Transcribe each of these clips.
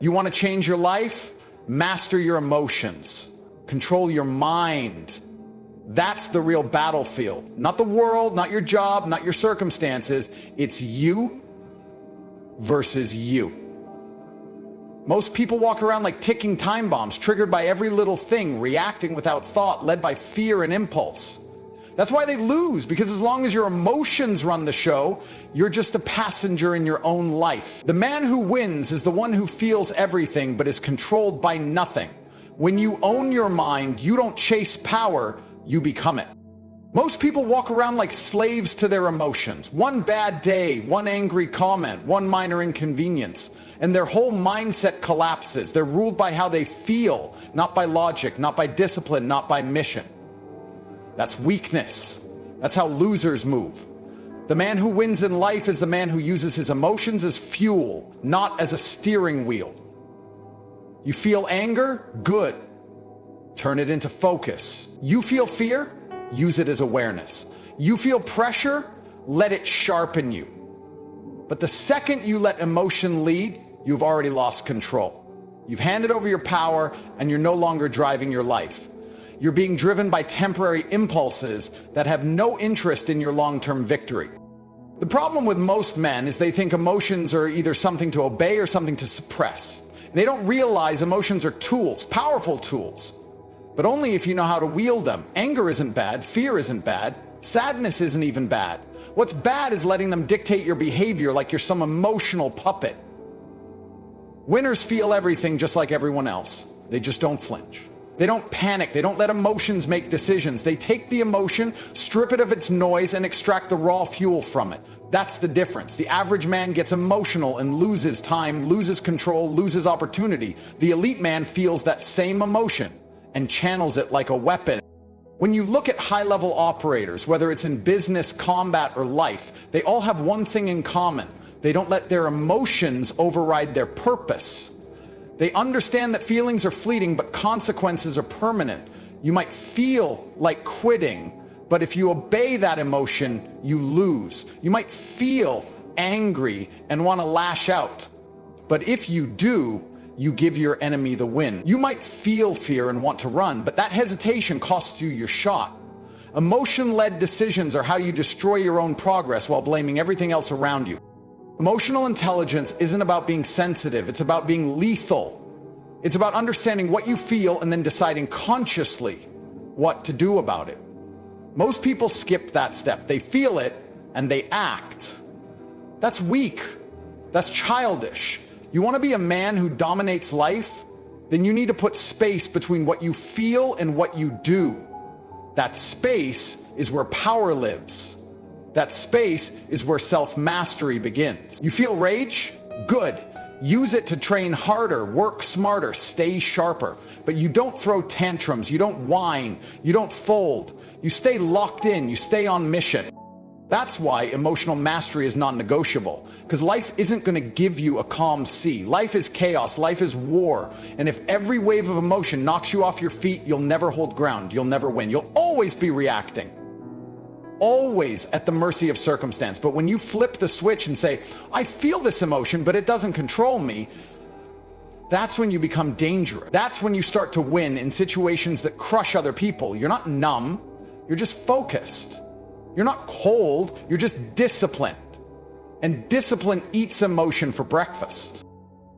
You want to change your life? Master your emotions. Control your mind. That's the real battlefield. Not the world, not your job, not your circumstances. It's you versus you. Most people walk around like ticking time bombs, triggered by every little thing, reacting without thought, led by fear and impulse. That's why they lose, because as long as your emotions run the show, you're just a passenger in your own life. The man who wins is the one who feels everything but is controlled by nothing. When you own your mind, you don't chase power, you become it. Most people walk around like slaves to their emotions. One bad day, one angry comment, one minor inconvenience, and their whole mindset collapses. They're ruled by how they feel, not by logic, not by discipline, not by mission. That's weakness. That's how losers move. The man who wins in life is the man who uses his emotions as fuel, not as a steering wheel. You feel anger? Good. Turn it into focus. You feel fear? Use it as awareness. You feel pressure? Let it sharpen you. But the second you let emotion lead, you've already lost control. You've handed over your power and you're no longer driving your life. You're being driven by temporary impulses that have no interest in your long-term victory. The problem with most men is they think emotions are either something to obey or something to suppress. They don't realize emotions are tools, powerful tools, but only if you know how to wield them. Anger isn't bad, fear isn't bad, sadness isn't even bad. What's bad is letting them dictate your behavior like you're some emotional puppet. Winners feel everything just like everyone else. They just don't flinch. They don't panic. They don't let emotions make decisions. They take the emotion, strip it of its noise, and extract the raw fuel from it. That's the difference. The average man gets emotional and loses time, loses control, loses opportunity. The elite man feels that same emotion and channels it like a weapon. When you look at high-level operators, whether it's in business, combat, or life, they all have one thing in common. They don't let their emotions override their purpose. They understand that feelings are fleeting, but consequences are permanent. You might feel like quitting, but if you obey that emotion, you lose. You might feel angry and want to lash out, but if you do, you give your enemy the win. You might feel fear and want to run, but that hesitation costs you your shot. Emotion-led decisions are how you destroy your own progress while blaming everything else around you. Emotional intelligence isn't about being sensitive, it's about being lethal. It's about understanding what you feel and then deciding consciously what to do about it. Most people skip that step. They feel it and they act. That's weak. That's childish. You want to be a man who dominates life? Then you need to put space between what you feel and what you do. That space is where power lives. That space is where self-mastery begins. You feel rage? Good. Use it to train harder, work smarter, stay sharper. But you don't throw tantrums, you don't whine, you don't fold. You stay locked in, you stay on mission. That's why emotional mastery is non-negotiable, because life isn't going to give you a calm sea. Life is chaos, life is war. And if every wave of emotion knocks you off your feet, you'll never hold ground, you'll never win. You'll always be reacting. Always at the mercy of circumstance. But when you flip the switch and say, I feel this emotion, but it doesn't control me, that's when you become dangerous. That's when you start to win in situations that crush other people. You're not numb, you're just focused. You're not cold, you're just disciplined. And discipline eats emotion for breakfast.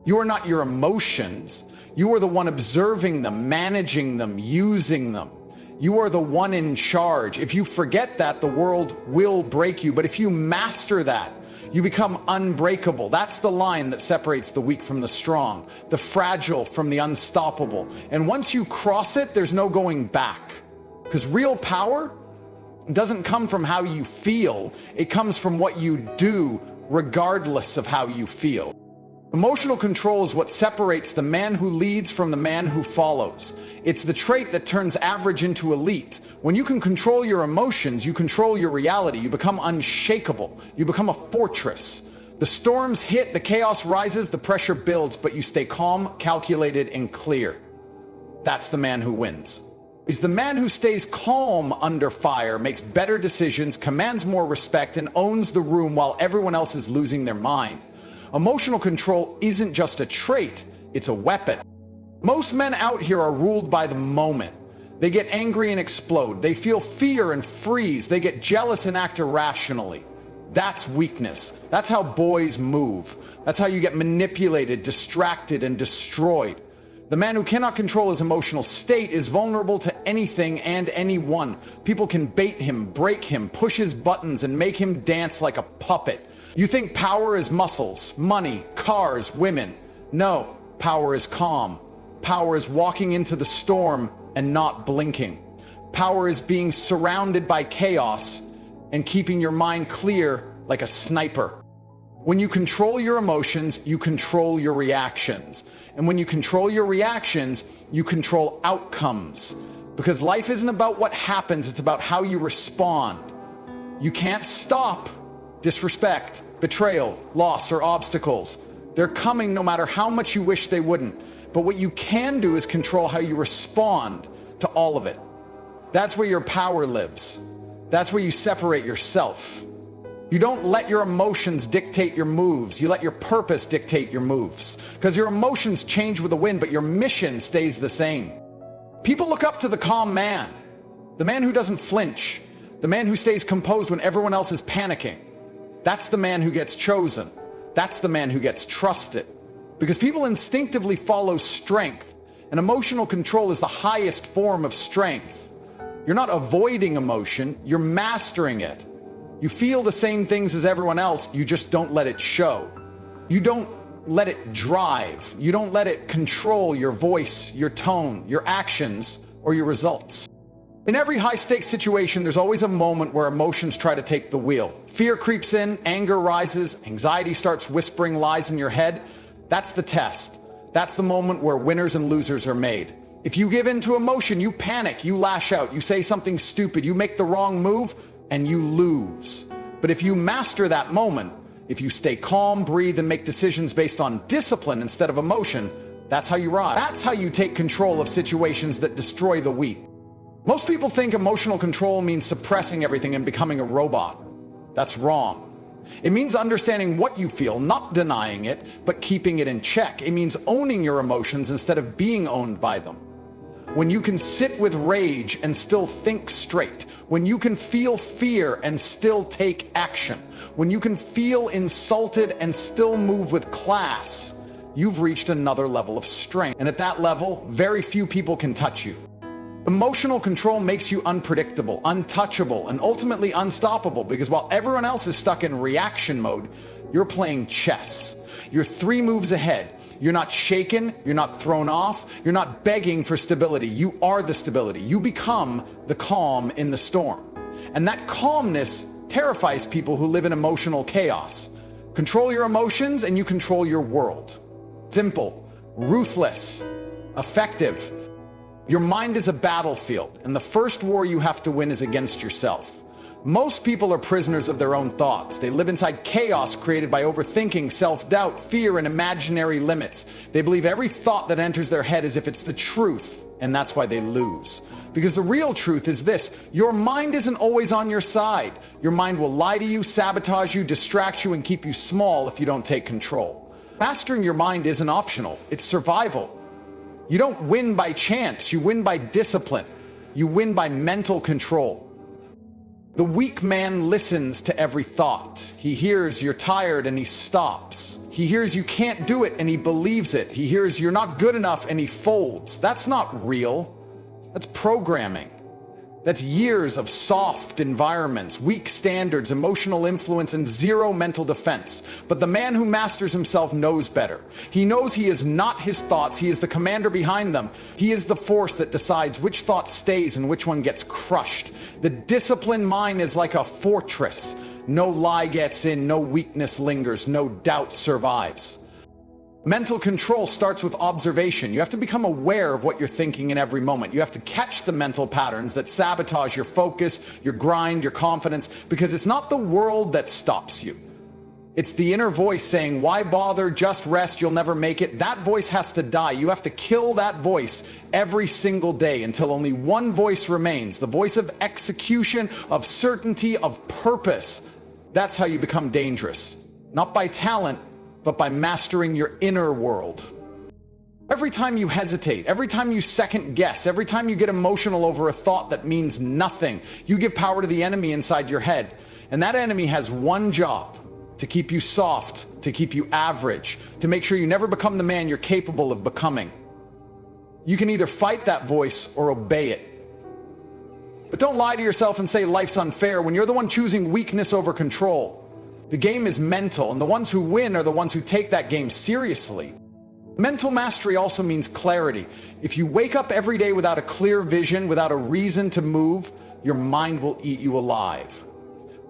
You are not your emotions. You are the one observing them, managing them, using them. You are the one in charge. If you forget that, the world will break you. But if you master that, you become unbreakable. That's the line that separates the weak from the strong, the fragile from the unstoppable. And once you cross it, there's no going back. Because real power doesn't come from how you feel. It comes from what you do, regardless of how you feel. Emotional control is what separates the man who leads from the man who follows. It's the trait that turns average into elite. When you can control your emotions, you control your reality. You become unshakable. You become a fortress. The storms hit, the chaos rises, the pressure builds, but you stay calm, calculated, and clear. That's the man who wins. He's the man who stays calm under fire, makes better decisions, commands more respect, and owns the room while everyone else is losing their mind. Emotional control isn't just a trait, It's a weapon. Most men out here are ruled by the moment. They get angry and explode. They feel fear and freeze. They get jealous and act irrationally. That's weakness. That's how boys move. That's how you get manipulated, distracted, and destroyed. The man who cannot control his emotional state is vulnerable to anything and anyone. People can bait him, break him, push his buttons, and make him dance like a puppet. You think power is muscles, money, cars, women. No, power is calm. Power is walking into the storm and not blinking. Power is being surrounded by chaos and keeping your mind clear like a sniper. When you control your emotions, you control your reactions. And when you control your reactions, you control outcomes. Because life isn't about what happens, it's about how you respond. You can't stop disrespect, betrayal, loss, or obstacles. They're coming no matter how much you wish they wouldn't. But what you can do is control how you respond to all of it. That's where your power lives. That's where you separate yourself. You don't let your emotions dictate your moves. You let your purpose dictate your moves. Because your emotions change with the wind, but your mission stays the same. People look up to the calm man, the man who doesn't flinch, the man who stays composed when everyone else is panicking. That's the man who gets chosen. That's the man who gets trusted. Because people instinctively follow strength, and emotional control is the highest form of strength. You're not avoiding emotion, you're mastering it. You feel the same things as everyone else, you just don't let it show. You don't let it drive. You don't let it control your voice, your tone, your actions, or your results. In every high-stakes situation, there's always a moment where emotions try to take the wheel. Fear creeps in, anger rises, anxiety starts whispering lies in your head. That's the test. That's the moment where winners and losers are made. If you give in to emotion, you panic, you lash out, you say something stupid, you make the wrong move, and you lose. But if you master that moment, if you stay calm, breathe, and make decisions based on discipline instead of emotion, that's how you rise. That's how you take control of situations that destroy the weak. Most people think emotional control means suppressing everything and becoming a robot. That's wrong. It means understanding what you feel, not denying it, but keeping it in check. It means owning your emotions instead of being owned by them. When you can sit with rage and still think straight, when you can feel fear and still take action, when you can feel insulted and still move with class, you've reached another level of strength. And at that level, very few people can touch you. Emotional control makes you unpredictable, untouchable, and ultimately unstoppable, because while everyone else is stuck in reaction mode, you're playing chess. You're 3 moves ahead. You're not shaken, you're not thrown off, you're not begging for stability. You are the stability. You become the calm in the storm. And that calmness terrifies people who live in emotional chaos. Control your emotions and you control your world. Simple, ruthless, effective. Your mind is a battlefield, and the first war you have to win is against yourself. Most people are prisoners of their own thoughts. They live inside chaos created by overthinking, self-doubt, fear, and imaginary limits. They believe every thought that enters their head as if it's the truth, and that's why they lose. Because the real truth is this: your mind isn't always on your side. Your mind will lie to you, sabotage you, distract you, and keep you small if you don't take control. Mastering your mind isn't optional. It's survival. You don't win by chance. You win by discipline. You win by mental control. The weak man listens to every thought. He hears you're tired and he stops. He hears you can't do it and he believes it. He hears you're not good enough and he folds. That's not real. That's programming. That's years of soft environments, weak standards, emotional influence, and zero mental defense. But the man who masters himself knows better. He knows he is not his thoughts. He is the commander behind them. He is the force that decides which thought stays and which one gets crushed. The disciplined mind is like a fortress. No lie gets in, no weakness lingers, no doubt survives. Mental control starts with observation. You have to become aware of what you're thinking in every moment. You have to catch the mental patterns that sabotage your focus, your grind, your confidence, because it's not the world that stops you. It's the inner voice saying, why bother, just rest, you'll never make it. That voice has to die. You have to kill that voice every single day until only one voice remains, the voice of execution, of certainty, of purpose. That's how you become dangerous. Not by talent, but by mastering your inner world. every time you hesitate, every time you second guess, every time you get emotional over a thought that means nothing, you give power to the enemy inside your head. And that enemy has one job: to keep you soft, to keep you average, to make sure you never become the man you're capable of becoming. You can either fight that voice or obey it. But don't lie to yourself and say life's unfair when you're the one choosing weakness over control. The game is mental, and the ones who win are the ones who take that game seriously. Mental mastery also means clarity. If you wake up every day without a clear vision, without a reason to move, your mind will eat you alive.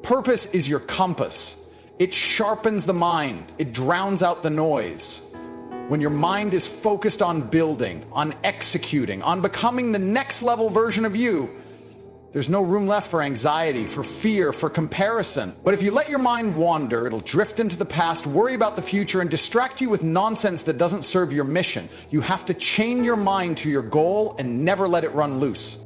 Purpose is your compass. It sharpens the mind. It drowns out the noise. When your mind is focused on building, on executing, on becoming the next level version of you, there's no room left for anxiety, for fear, for comparison. But if you let your mind wander, it'll drift into the past, worry about the future, and distract you with nonsense that doesn't serve your mission. You have to chain your mind to your goal and never let it run loose.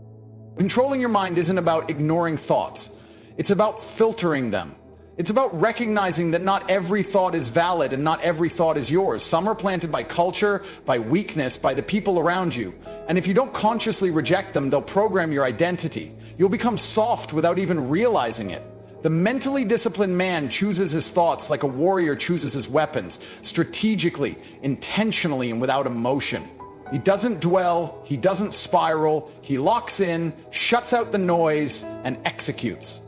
Controlling your mind isn't about ignoring thoughts. It's about filtering them. It's about recognizing that not every thought is valid and not every thought is yours. Some are planted by culture, by weakness, by the people around you. And if you don't consciously reject them, they'll program your identity. You'll become soft without even realizing it. The mentally disciplined man chooses his thoughts like a warrior chooses his weapons, strategically, intentionally, and without emotion. He doesn't dwell, he doesn't spiral, he locks in, shuts out the noise, and executes.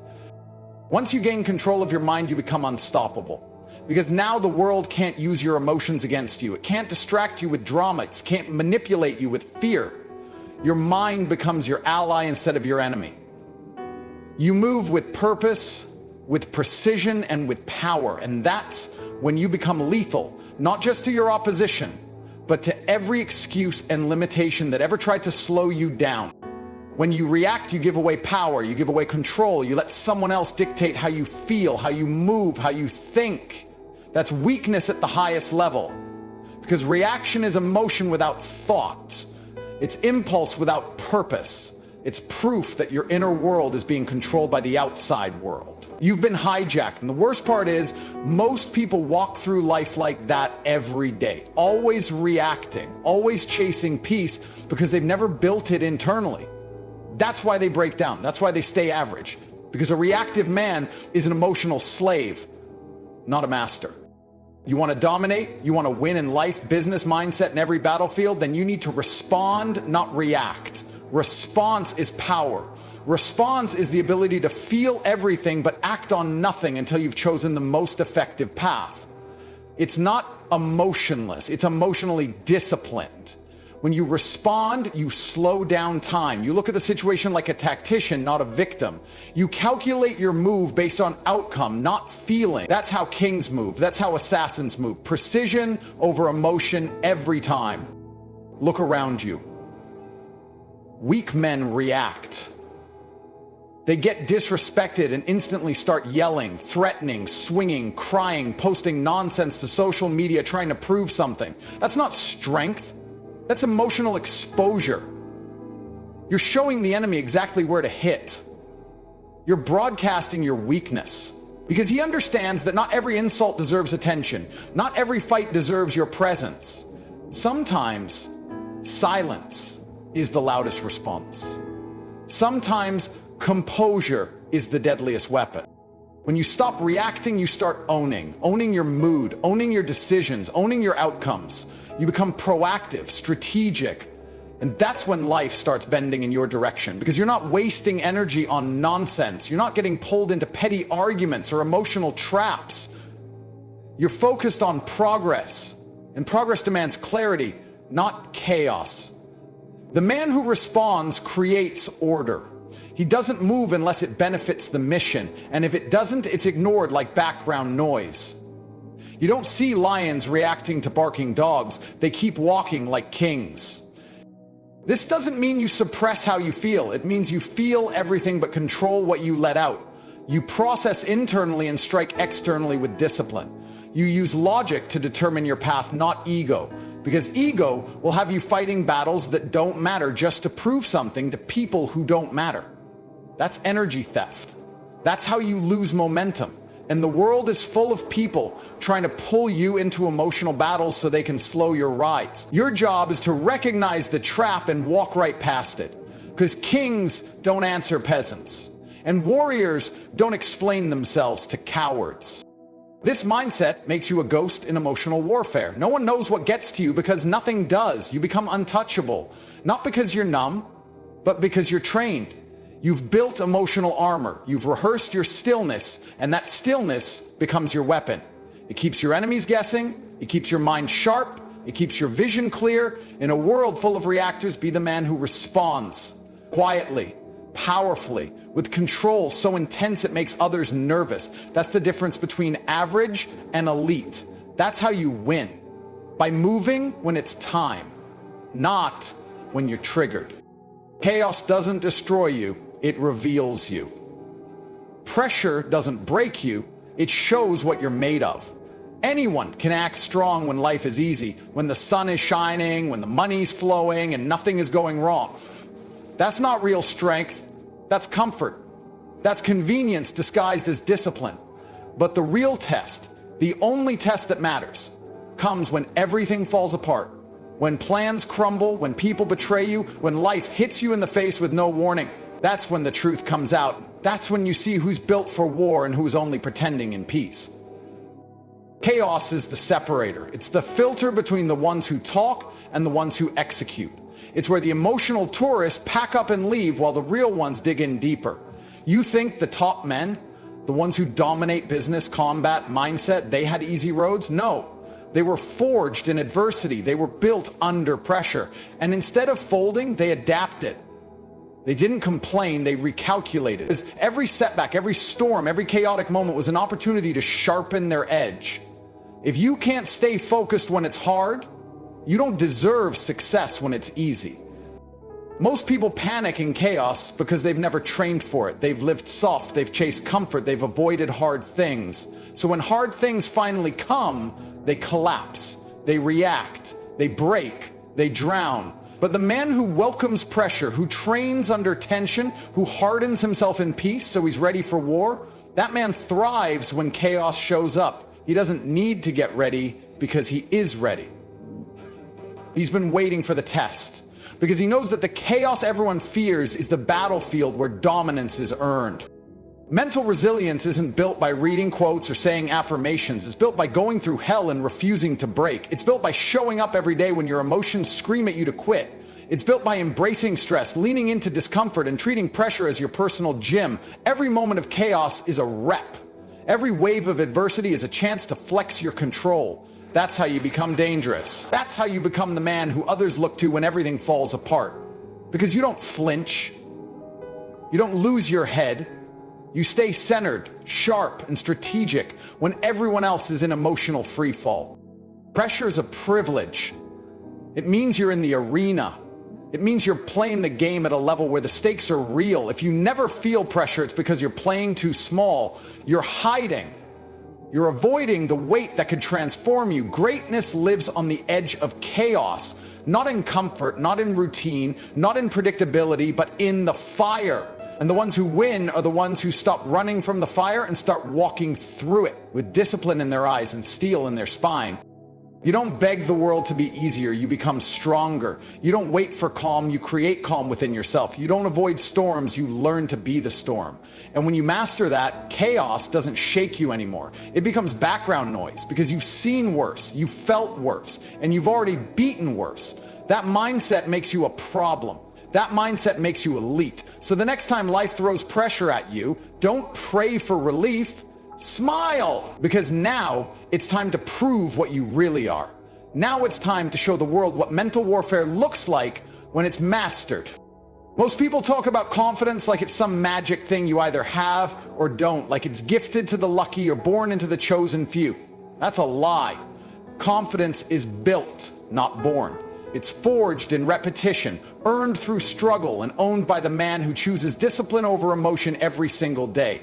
Once you gain control of your mind, you become unstoppable. Because now the world can't use your emotions against you. It can't distract you with drama. It can't manipulate you with fear. Your mind becomes your ally instead of your enemy. You move with purpose, with precision, and with power. And that's when you become lethal, not just to your opposition, but to every excuse and limitation that ever tried to slow you down. When you react, you give away power, you give away control, you let someone else dictate how you feel, how you move, how you think. That's weakness at the highest level. Because reaction is emotion without thought. It's impulse without purpose. It's proof that your inner world is being controlled by the outside world. You've been hijacked, and the worst part is most people walk through life like that every day, always reacting, always chasing peace because they've never built it internally. That's why they break down. That's why they stay average. Because a reactive man is an emotional slave, not a master. You want to dominate, you want to win in life, business, mindset, in every battlefield, then you need to respond, not react. Response is power. Response is the ability to feel everything but act on nothing until you've chosen the most effective path. It's not emotionless, it's emotionally disciplined. When you respond, you slow down time. You look at the situation like a tactician, not a victim. You calculate your move based on outcome, not feeling. That's how kings move. That's how assassins move. Precision over emotion every time. Look around you. Weak men react. They get disrespected and instantly start yelling, threatening, swinging, crying, posting nonsense to social media, trying to prove something. That's not strength. That's emotional exposure. You're showing the enemy exactly where to hit. You're broadcasting your weakness because he understands that not every insult deserves attention. Not every fight deserves your presence. Sometimes silence is the loudest response. Sometimes composure is the deadliest weapon. When you stop reacting, you start owning your mood, owning your decisions, owning your outcomes. You become proactive, strategic, and that's when life starts bending in your direction because you're not wasting energy on nonsense. You're not getting pulled into petty arguments or emotional traps. You're focused on progress, and progress demands clarity, not chaos. The man who responds creates order. He doesn't move unless it benefits the mission, and if it doesn't, it's ignored like background noise. You don't see lions reacting to barking dogs. They keep walking like kings. This doesn't mean you suppress how you feel. It means you feel everything but control what you let out. You process internally and strike externally with discipline. You use logic to determine your path, not ego. Because ego will have you fighting battles that don't matter just to prove something to people who don't matter. That's energy theft. That's how you lose momentum. And the world is full of people trying to pull you into emotional battles so they can slow your rides. Your job is to recognize the trap and walk right past it. Because kings don't answer peasants. And warriors don't explain themselves to cowards. This mindset makes you a ghost in emotional warfare. No one knows what gets to you because nothing does. You become untouchable. Not because you're numb, but because you're trained. You've built emotional armor. You've rehearsed your stillness, and that stillness becomes your weapon. It keeps your enemies guessing. It keeps your mind sharp. It keeps your vision clear. In a world full of reactors, be the man who responds quietly, powerfully, with control so intense it makes others nervous. That's the difference between average and elite. That's how you win. By moving when it's time, not when you're triggered. Chaos doesn't destroy you. It reveals you. Pressure doesn't break you, it shows what you're made of. Anyone can act strong when life is easy, when the sun is shining, when the money's flowing, and nothing is going wrong. That's not real strength. That's comfort. That's convenience disguised as discipline. But the real test, the only test that matters, comes when everything falls apart, when plans crumble, when people betray you, when life hits you in the face with no warning. That's when the truth comes out. That's when you see who's built for war and who's only pretending in peace. Chaos is the separator. It's the filter between the ones who talk and the ones who execute. It's where the emotional tourists pack up and leave while the real ones dig in deeper. You think the top men, the ones who dominate business, combat, mindset, they had easy roads? No. They were forged in adversity. They were built under pressure. And instead of folding, they adapted. They didn't complain, they recalculated. Because every setback, every storm, every chaotic moment was an opportunity to sharpen their edge. If you can't stay focused when it's hard, you don't deserve success when it's easy. Most people panic in chaos because they've never trained for it. They've lived soft, they've chased comfort, they've avoided hard things. So when hard things finally come, they collapse, they react, they break, they drown. But the man who welcomes pressure, who trains under tension, who hardens himself in peace so he's ready for war, that man thrives when chaos shows up. He doesn't need to get ready because he is ready. He's been waiting for the test because he knows that the chaos everyone fears is the battlefield where dominance is earned. Mental resilience isn't built by reading quotes or saying affirmations. It's built by going through hell and refusing to break. It's built by showing up every day when your emotions scream at you to quit. It's built by embracing stress, leaning into discomfort, and treating pressure as your personal gym. Every moment of chaos is a rep. Every wave of adversity is a chance to flex your control. That's how you become dangerous. That's how you become the man who others look to when everything falls apart. Because you don't flinch. You don't lose your head. You stay centered, sharp, and strategic when everyone else is in emotional freefall. Pressure is a privilege. It means you're in the arena. It means you're playing the game at a level where the stakes are real. If you never feel pressure, it's because you're playing too small. You're hiding. You're avoiding the weight that could transform you. Greatness lives on the edge of chaos, not in comfort, not in routine, not in predictability, but in the fire. And the ones who win are the ones who stop running from the fire and start walking through it with discipline in their eyes and steel in their spine. You don't beg the world to be easier, you become stronger. You don't wait for calm, you create calm within yourself. You don't avoid storms, you learn to be the storm. And when you master that, chaos doesn't shake you anymore. It becomes background noise because you've seen worse, you've felt worse, and you've already beaten worse. That mindset makes you a problem. That mindset makes you elite. So the next time life throws pressure at you, don't pray for relief, smile, because now it's time to prove what you really are. Now it's time to show the world what mental warfare looks like when it's mastered. Most people talk about confidence like it's some magic thing you either have or don't, like it's gifted to the lucky or born into the chosen few. That's a lie. Confidence is built, not born. It's forged in repetition, earned through struggle, and owned by the man who chooses discipline over emotion every single day.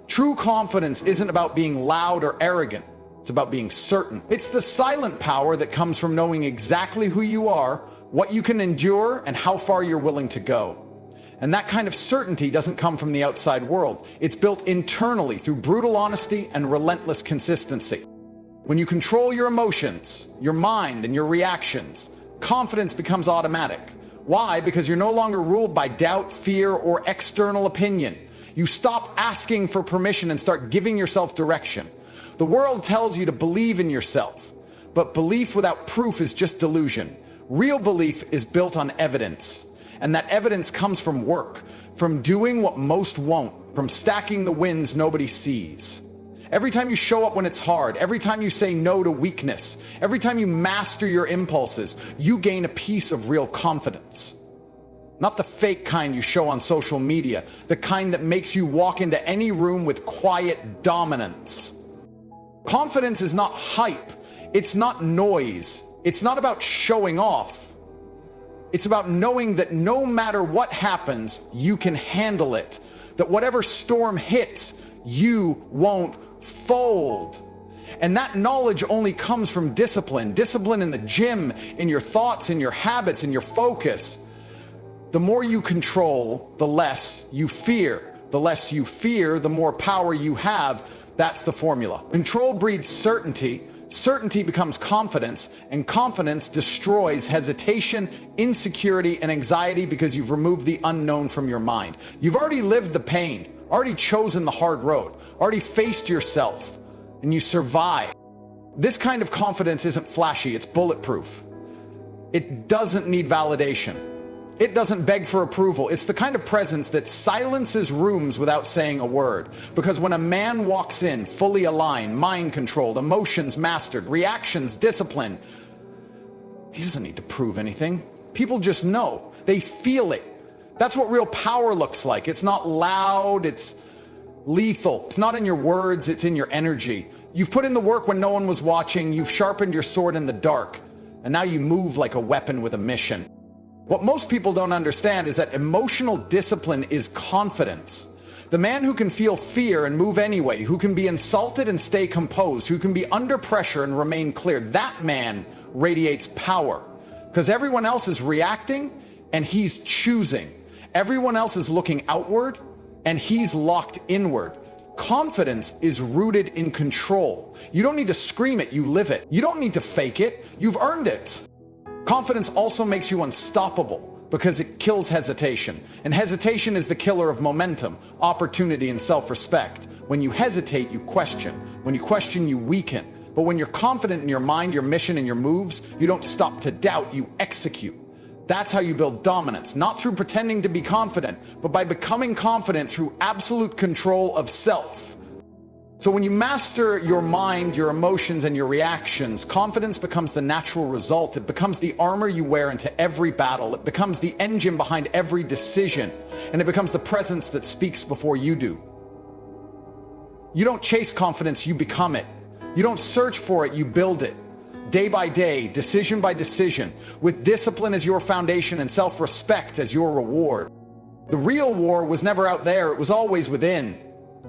True confidence isn't about being loud or arrogant. It's about being certain. It's the silent power that comes from knowing exactly who you are, what you can endure, and how far you're willing to go. And that kind of certainty doesn't come from the outside world. It's built internally through brutal honesty and relentless consistency. When you control your emotions, your mind, and your reactions, confidence becomes automatic. Why? Because you're no longer ruled by doubt, fear, or external opinion. You stop asking for permission and start giving yourself direction. The world tells you to believe in yourself, but belief without proof is just delusion. Real belief is built on evidence, and that evidence comes from work, from doing what most won't, from stacking the wins nobody sees. Every time you show up when it's hard, every time you say no to weakness, every time you master your impulses, you gain a piece of real confidence. Not the fake kind you show on social media, the kind that makes you walk into any room with quiet dominance. Confidence is not hype. It's not noise. It's not about showing off. It's about knowing that no matter what happens, you can handle it. That whatever storm hits, you won't fold. And that knowledge only comes from discipline. Discipline in the gym, in your thoughts, in your habits, in your focus. The more you control, the less you fear. The less you fear, the more power you have. That's the formula. Control breeds certainty. Certainty becomes confidence, and confidence destroys hesitation, insecurity, and anxiety because you've removed the unknown from your mind. You've already lived the pain, already chosen the hard road, already faced yourself, and you survive. This kind of confidence isn't flashy, it's bulletproof. It doesn't need validation. It doesn't beg for approval. It's the kind of presence that silences rooms without saying a word. Because when a man walks in, fully aligned, mind controlled, emotions mastered, reactions disciplined, he doesn't need to prove anything. People just know. They feel it. That's what real power looks like. It's not loud, it's lethal. It's not in your words, it's in your energy. You've put in the work when no one was watching, you've sharpened your sword in the dark, and now you move like a weapon with a mission. What most people don't understand is that emotional discipline is confidence. The man who can feel fear and move anyway, who can be insulted and stay composed, who can be under pressure and remain clear, that man radiates power. Because everyone else is reacting and he's choosing. Everyone else is looking outward and he's locked inward. Confidence is rooted in control. You don't need to scream it, you live it. You don't need to fake it, you've earned it. Confidence also makes you unstoppable because it kills hesitation. And hesitation is the killer of momentum, opportunity, and self-respect. When you hesitate, you question. When you question, you weaken. But when you're confident in your mind, your mission, and your moves, you don't stop to doubt, you execute. That's how you build dominance, not through pretending to be confident, but by becoming confident through absolute control of self. So when you master your mind, your emotions, and your reactions, confidence becomes the natural result. It becomes the armor you wear into every battle. It becomes the engine behind every decision. And it becomes the presence that speaks before you do. You don't chase confidence, you become it. You don't search for it, you build it. Day by day, decision by decision, with discipline as your foundation and self-respect as your reward. The real war was never out there, it was always within.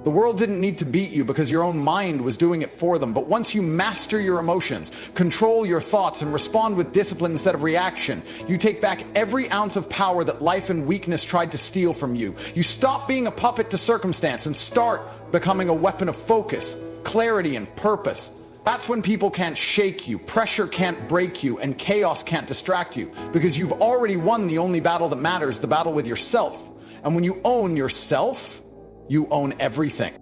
The world didn't need to beat you because your own mind was doing it for them. But once you master your emotions, control your thoughts, and respond with discipline instead of reaction, you take back every ounce of power that life and weakness tried to steal from you. You stop being a puppet to circumstance and start becoming a weapon of focus, clarity, and purpose. That's when people can't shake you, pressure can't break you, and chaos can't distract you, because you've already won the only battle that matters, the battle with yourself. And when you own yourself, you own everything.